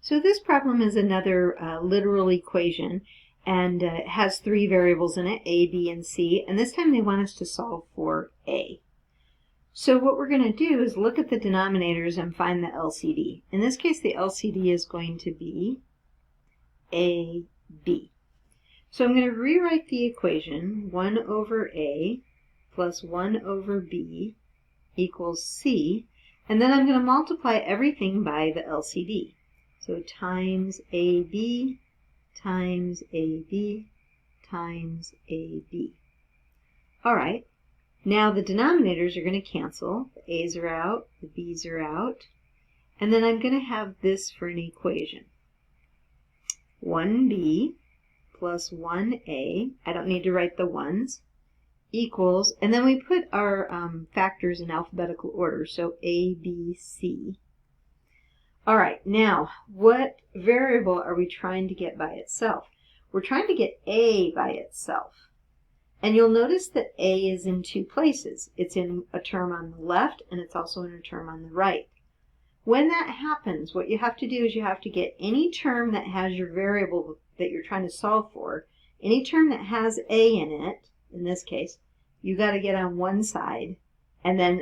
So this problem is another literal equation, and it has three variables in it, a, b, and c, and this time they want us to solve for a. So what we're going to do is look at the denominators and find the LCD. In this case, the LCD is going to be AB. So I'm going to rewrite the equation 1 over A plus 1 over B equals C, and then I'm going to multiply everything by the LCD. So times AB times AB times AB. All right, now the denominators are going to cancel. The A's are out, the B's are out, and then I'm going to have this for an equation. 1B plus 1A, I don't need to write the ones, equals, and then we put our factors in alphabetical order, so A, B, C. All right, now, what variable are we trying to get by itself? We're trying to get A by itself. And you'll notice that A is in two places. It's in a term on the left, and it's also in a term on the right. When that happens, what you have to do is you have to get any term that has your variable that you're trying to solve for, any term that has A in it, in this case, you got to get on one side, and then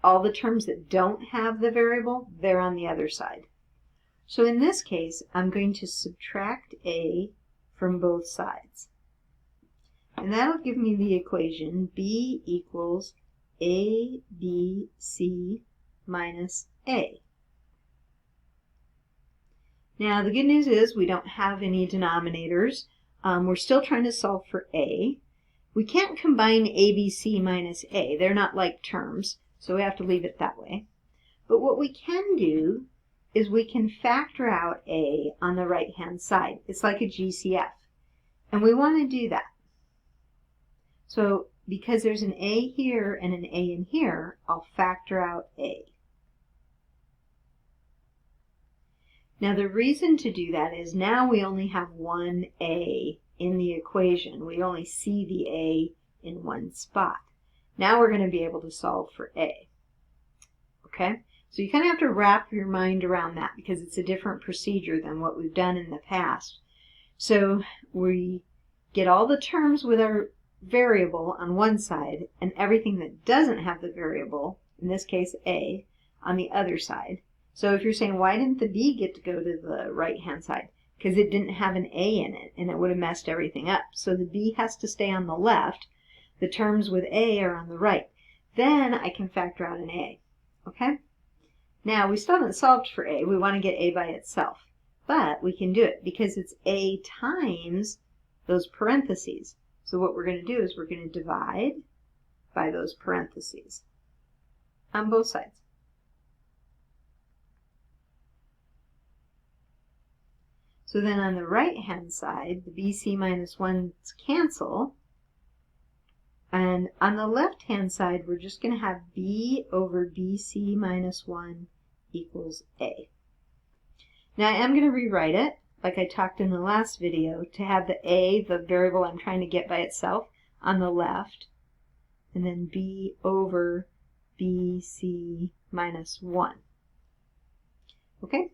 all the terms that don't have the variable, they're on the other side. So in this case, I'm going to subtract A from both sides. And that'll give me the equation B equals ABC minus A. Now the good news is we don't have any denominators. We're still trying to solve for A. We can't combine ABC minus A. They're not like terms, so we have to leave it that way. But what we can do is we can factor out A on the right-hand side. It's like a GCF. And we want to do that. So because there's an A here and an A in here, I'll factor out A. Now the reason to do that is now we only have one A in the equation. We only see the A in one spot. Now we're going to be able to solve for A. Okay? So you kind of have to wrap your mind around that because it's a different procedure than what we've done in the past. So we get all the terms with our variable on one side and everything that doesn't have the variable, in this case A, on the other side. So if you're saying, why didn't the B get to go to the right-hand side? Because it didn't have an A in it, and it would have messed everything up. So the B has to stay on the left. The terms with A are on the right. Then I can factor out an A. Okay? Now, we still haven't solved for A. We want to get A by itself. But we can do it because it's A times those parentheses. So what we're going to do is we're going to divide by those parentheses on both sides. So then on the right-hand side, the BC minus 1's cancel. And on the left-hand side, we're just going to have B over BC minus 1 equals A. Now I am going to rewrite it, like I talked in the last video, to have the A, the variable I'm trying to get by itself, on the left, and then B over BC minus 1. Okay,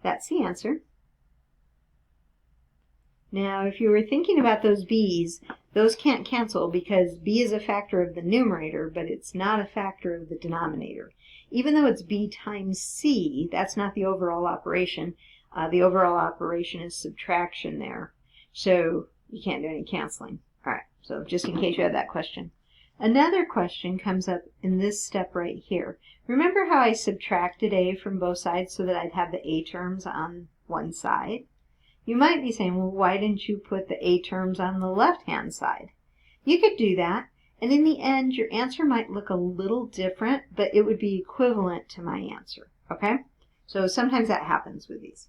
that's the answer. Now, if you were thinking about those B's, those can't cancel because B is a factor of the numerator, but it's not a factor of the denominator. Even though it's B times C, that's not the overall operation. The overall operation is subtraction there. So you can't do any canceling. All right, so just in case you had that question. Another question comes up in this step right here. Remember how I subtracted A from both sides so that I'd have the A terms on one side? You might be saying, well, why didn't you put the A terms on the left-hand side? You could do that, and in the end, your answer might look a little different, but it would be equivalent to my answer, okay? So sometimes that happens with these.